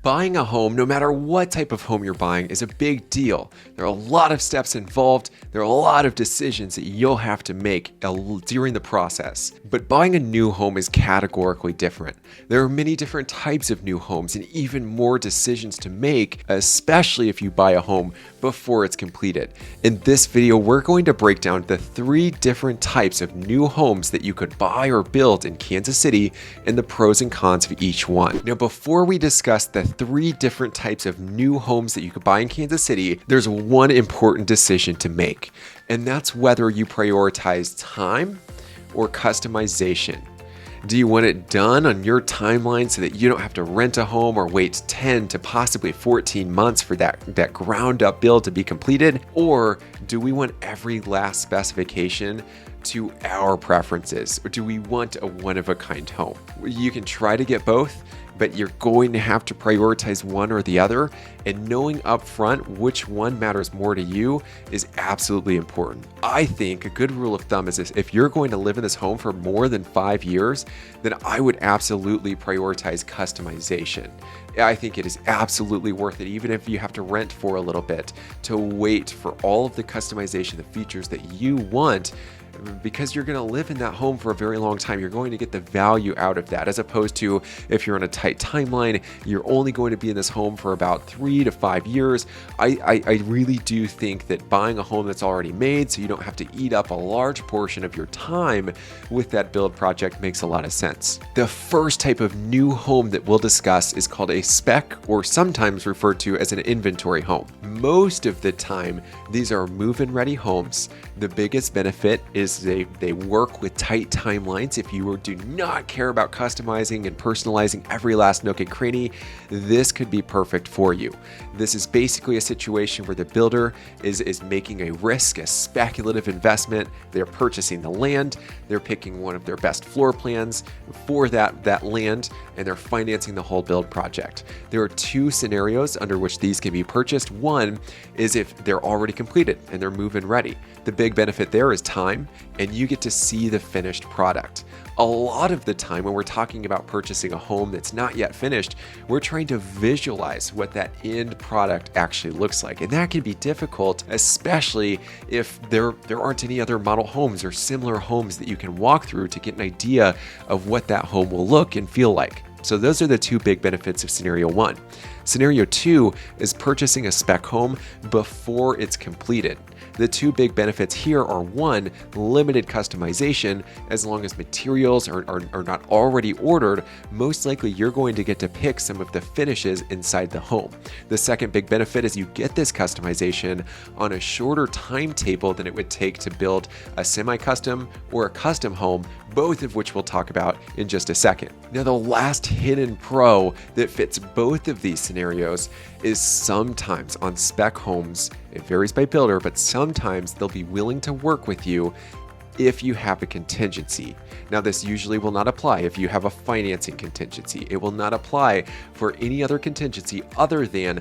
Buying a home, no matter what type of home you're buying, is a big deal. There are a lot of steps involved. There are a lot of decisions that you'll have to make during the process. But buying a new home is categorically different. There are many different types of new homes and even more decisions to make, especially if you buy a home before it's completed. In this video, we're going to break down the 3 different types of new homes that you could buy or build in Kansas City and the pros and cons of each one. Now, before we discuss the 3 different types of new homes that you could buy in Kansas City, there's one important decision to make, and that's whether you prioritize time or customization. Do you want it done on your timeline so that you don't have to rent a home or wait 10 to possibly 14 months for that ground up build to be completed? Or do we want every last specification to our preferences? Or do we want a one-of-a-kind home? You can try to get both, but you're going to have to prioritize one or the other, and knowing up front which one matters more to you is absolutely important. I think a good rule of thumb is this: if you're going to live in this home for more than 5 years, then I would absolutely prioritize customization. I think it is absolutely worth it, even if you have to rent for a little bit, to wait for all of the customization, the features that you want, because you're going to live in that home for a very long time. You're going to get the value out of that, as opposed to if you're on a tight timeline, you're only going to be in this home for about 3 to 5 years. I really do think that buying a home that's already made so you don't have to eat up a large portion of your time with that build project makes a lot of sense. The first type of new home that we'll discuss is called a spec, or sometimes referred to as an inventory home. Most of the time, these are move-in ready homes. The biggest benefit is they work with tight timelines. If you do not care about customizing and personalizing every last nook and cranny, this could be perfect for you. This is basically a situation where the builder is making a risk, a speculative investment. They're purchasing the land, they're picking one of their best floor plans for that land, and they're financing the whole build project. There are 2 scenarios under which these can be purchased. One is if they're already completed and they're move-in ready. The big benefit there is time, and you get to see the finished product. A lot of the time when we're talking about purchasing a home that's not yet finished, we're trying to visualize what that end product actually looks like. And that can be difficult, especially if there aren't any other model homes or similar homes that you can walk through to get an idea of what that home will look and feel like. So those are the 2 big benefits of scenario 1. Scenario 2 is purchasing a spec home before it's completed. The 2 big benefits here are: 1, limited customization. As long as materials are not already ordered, most likely you're going to get to pick some of the finishes inside the home. The second big benefit is you get this customization on a shorter timetable than it would take to build a semi-custom or a custom home, both of which we'll talk about in just a second. Now, the last hidden pro that fits both of these scenarios is sometimes on spec homes, it varies by builder, but sometimes they'll be willing to work with you if you have a contingency. Now, this usually will not apply if you have a financing contingency. It will not apply for any other contingency other than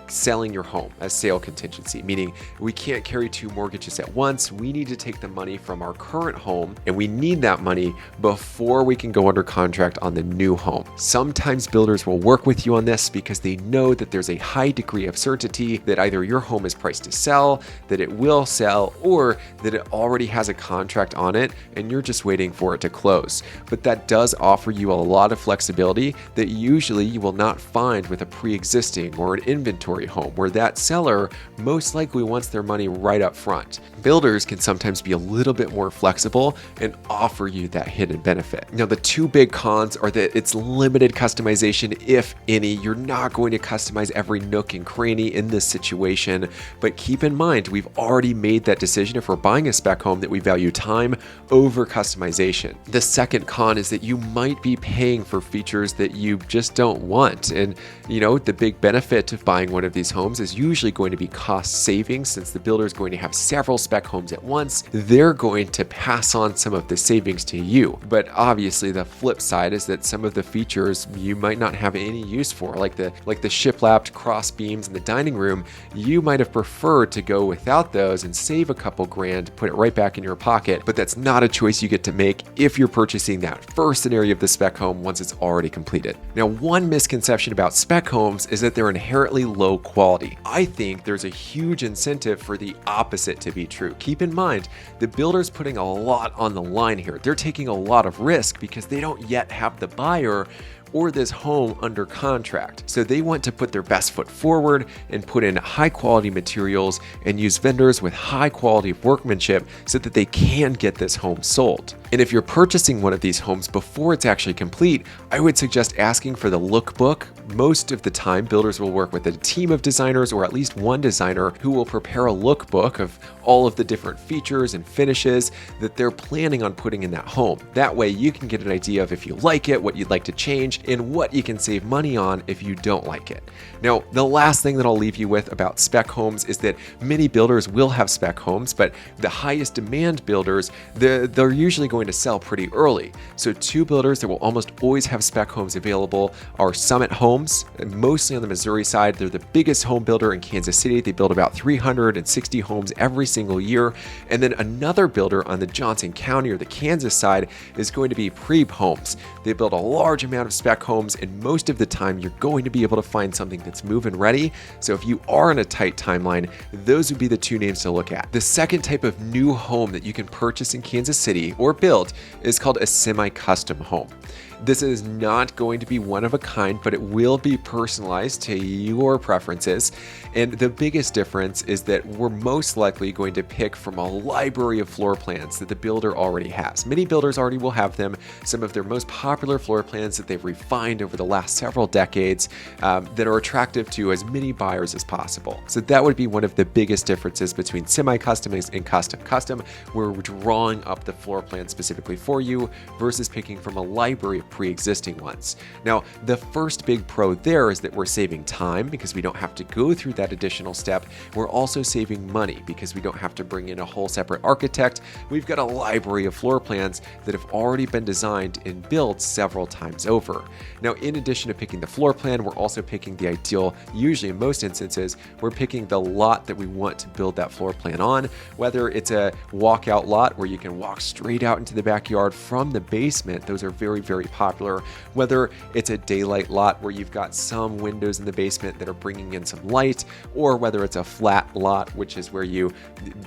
selling your home, a sale contingency, meaning we can't carry 2 mortgages at once. We need to take the money from our current home, and we need that money before we can go under contract on the new home. Sometimes builders will work with you on this because they know that there's a high degree of certainty that either your home is priced to sell, that it will sell, or that it already has a contract on it and you're just waiting for it to close. But that does offer you a lot of flexibility that usually you will not find with a pre-existing or an inventory home, where that seller most likely wants their money right up front. Builders can sometimes be a little bit more flexible and offer you that hidden benefit. Now, the 2 big cons are that it's limited customization, if any. You're not going to customize every nook and cranny in this situation, but keep in mind, we've already made that decision, if we're buying a spec home, that we value time over customization. The second con is that you might be paying for features that you just don't want. And the big benefit of buying one of these homes is usually going to be cost savings. Since the builder is going to have several spec homes at once, they're going to pass on some of the savings to you. But obviously the flip side is that some of the features you might not have any use for, like the shiplapped cross beams in the dining room. You might have preferred to go without those and save a couple grand, put it right back in your pocket, but that's not a choice you get to make if you're purchasing that first scenario of the spec home once it's already completed. Now, one misconception about spec homes is that they're inherently low quality. I think there's a huge incentive for the opposite to be true. Keep in mind, the builder's putting a lot on the line here. They're taking a lot of risk because they don't yet have the buyer or this home under contract. So they want to put their best foot forward and put in high quality materials and use vendors with high quality workmanship so that they can get this home sold. And if you're purchasing one of these homes before it's actually complete, I would suggest asking for the lookbook. Most of the time, builders will work with a team of designers or at least one designer who will prepare a lookbook of all of the different features and finishes that they're planning on putting in that home. That way you can get an idea of if you like it, what you'd like to change, and what you can save money on if you don't like it. Now, the last thing that I'll leave you with about spec homes is that many builders will have spec homes, but the highest demand builders, they're usually going to sell pretty early. So two builders that will almost always have spec homes available are Summit Homes, mostly on the Missouri side. They're the biggest home builder in Kansas City. They build about 360 homes every single year. And then another builder on the Johnson County or the Kansas side is going to be Prebe Homes. They build a large amount of spec homes, and most of the time you're going to be able to find something that's move-in ready. So if you are in a tight timeline, those would be the two names to look at. The second type of new home that you can purchase in Kansas City or build is called a semi-custom home. This is not going to be one of a kind, but it will be personalized to your preferences. And the biggest difference is that we're most likely going to pick from a library of floor plans that the builder already has. Many builders already will have them. Some of their most popular floor plans that they've refined over the last several decades that are attractive to as many buyers as possible. So that would be one of the biggest differences between semi-custom and custom. Custom, we're drawing up the floor plan specifically for you versus picking from a library of pre-existing ones. Now, the first big pro there is that we're saving time because we don't have to go through that additional step. We're also saving money because we don't have to bring in a whole separate architect. We've got a library of floor plans that have already been designed and built several times over. Now, in addition to picking the floor plan, we're also picking the ideal, usually in most instances, we're picking the lot that we want to build that floor plan on, whether it's a walkout lot where you can walk straight out into the backyard from the basement. Those are very, very popular. Whether it's a daylight lot where you've got some windows in the basement that are bringing in some light, or whether it's a flat lot, which is where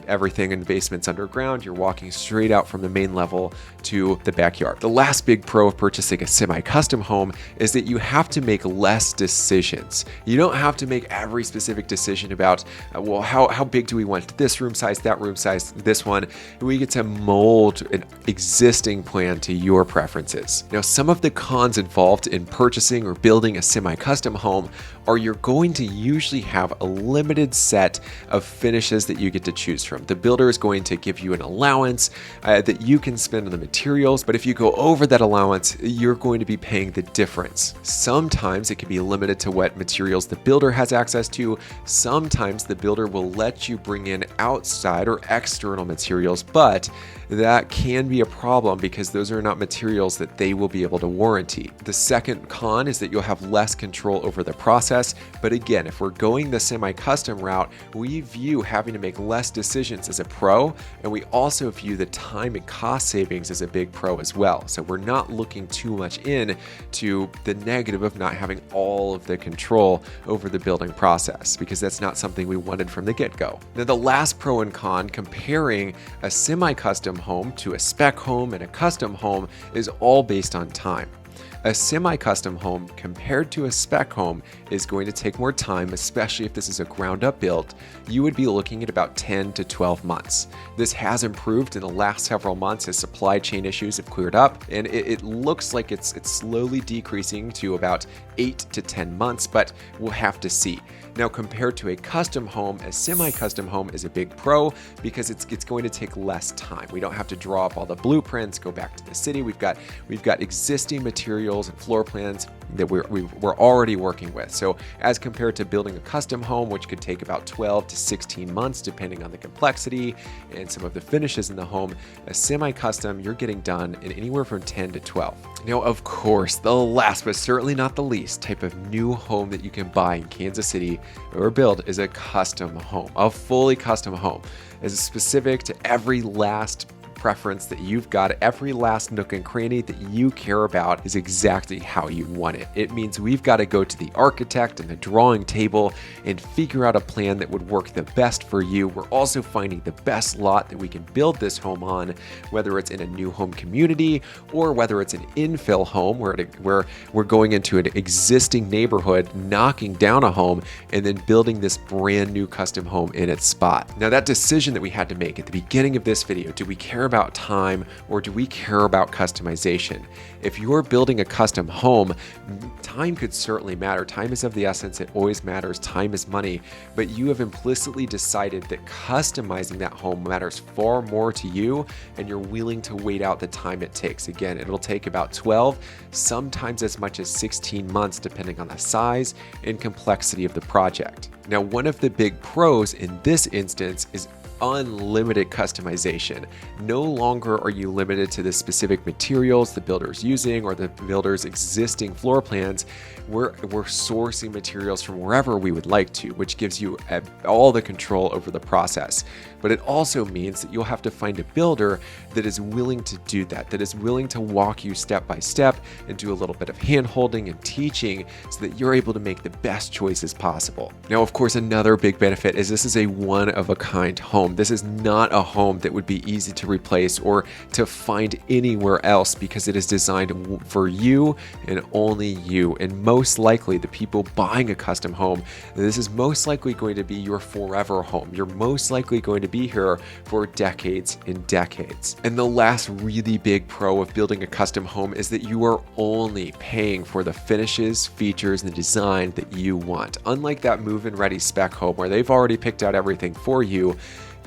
everything in the basement's underground, you're walking straight out from the main level to the backyard. The last big pro of purchasing a semi-custom home is that you have to make less decisions. You don't have to make every specific decision about, well, how big do we want this room size, that room size, this one. We get to mold an existing plan to your preferences. Now, some of the cons involved in purchasing or building a semi-custom home are you're going to usually have a limited set of finishes that you get to choose from. The builder is going to give you an allowance that you can spend on the materials, but if you go over that allowance, you're going to be paying the difference. Sometimes it can be limited to what materials the builder has access to. Sometimes the builder will let you bring in outside or external materials, but that can be a problem because those are not materials that they will be able to warranty. The second con is that you'll have less control over the process. But again, if we're going the semi-custom route, we view having to make less decisions as a pro, and we also view the time and cost savings as a big pro as well. So we're not looking too much into the negative of not having all of the control over the building process, because that's not something we wanted from the get-go. Now, the last pro and con comparing a semi-custom home to a spec home and a custom home is all based on time. A semi-custom home compared to a spec home is going to take more time, especially if this is a ground-up build. You would be looking at about 10 to 12 months. This has improved in the last several months as supply chain issues have cleared up, and it looks like it's slowly decreasing to about 8 to 10 months, but we'll have to see. Now, compared to a custom home, a semi-custom home is a big pro because it's going to take less time. We don't have to draw up all the blueprints, go back to the city. We've got existing materials and floor plans that we're already working with. So as compared to building a custom home, which could take about 12 to 16 months, depending on the complexity and some of the finishes in the home, a semi-custom, you're getting done in anywhere from 10 to 12. Now, of course, the last but certainly not the least type of new home that you can buy in Kansas City or build is a custom home, a fully custom home. Is specific to every last preference that you've got every last nook and cranny that you care about is exactly how you want it. It means we've got to go to the architect and the drawing table and figure out a plan that would work the best for you. We're also finding the best lot that we can build this home on, whether it's in a new home community or whether it's an infill home where we're going into an existing neighborhood, knocking down a home, and then building this brand new custom home in its spot. Now, that decision that we had to make at the beginning of this video, do we care about time or do we care about customization? If you're building a custom home, time could certainly matter. Time is of the essence. It always matters. Time is money. But you have implicitly decided that customizing that home matters far more to you, and you're willing to wait out the time it takes. Again, it'll take about 12, sometimes as much as 16 months, depending on the size and complexity of the project. Now, one of the big pros in this instance is unlimited customization. No longer are you limited to the specific materials the builder's using or the builder's existing floor plans. We're sourcing materials from wherever we would like to, which gives you all the control over the process. But it also means that you'll have to find a builder that is willing to do that is willing to walk you step by step and do a little bit of hand-holding and teaching so that you're able to make the best choices possible. Now, of course, another big benefit is this is a one-of-a-kind home. This is not a home that would be easy to replace or to find anywhere else because it is designed for you and only you. And most likely, the people buying a custom home, this is most likely going to be your forever home. You're most likely going to be here for decades and decades. And the last really big pro of building a custom home is that you are only paying for the finishes, features, and the design that you want. Unlike that move-in ready spec home where they've already picked out everything for you,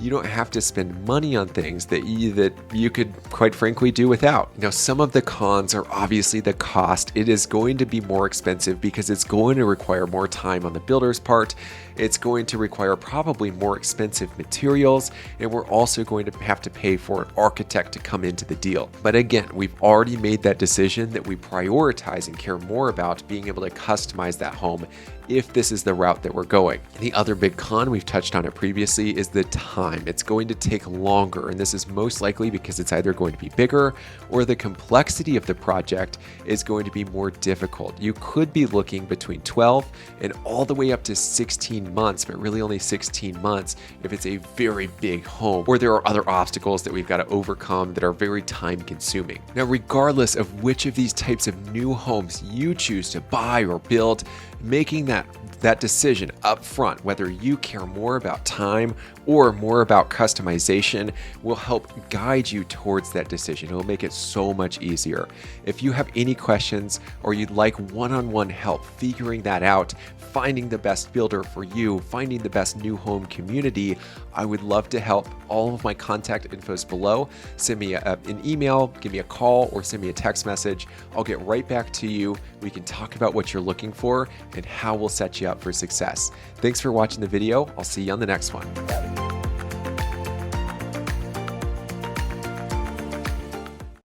you don't have to spend money on things that you could quite frankly do without. Now, some of the cons are obviously the cost. It is going to be more expensive because it's going to require more time on the builder's part. It's going to require probably more expensive materials, and we're also going to have to pay for an architect to come into the deal. But again, we've already made that decision that we prioritize and care more about being able to customize that home if this is the route that we're going. The other big con, we've touched on it previously, is the time. It's going to take longer, and this is most likely because it's either going to be bigger or the complexity of the project is going to be more difficult. You could be looking between 12 and all the way up to 16 months, but really only 16 months if it's a very big home, or there are other obstacles that we've got to overcome that are very time consuming. Now, regardless of which of these types of new homes you choose to buy or build, making that decision up front, whether you care more about time or more about customization, will help guide you towards that decision. It will make it so much easier. If you have any questions or you'd like one-on-one help figuring that out, finding the best builder for you, finding the best new home community, I would love to help. All of my contact info is below. Send me an email, give me a call, or send me a text message. I'll get right back to you. We can talk about what you're looking for and how we'll set you up for success. Thanks for watching the video. I'll see you on the next one.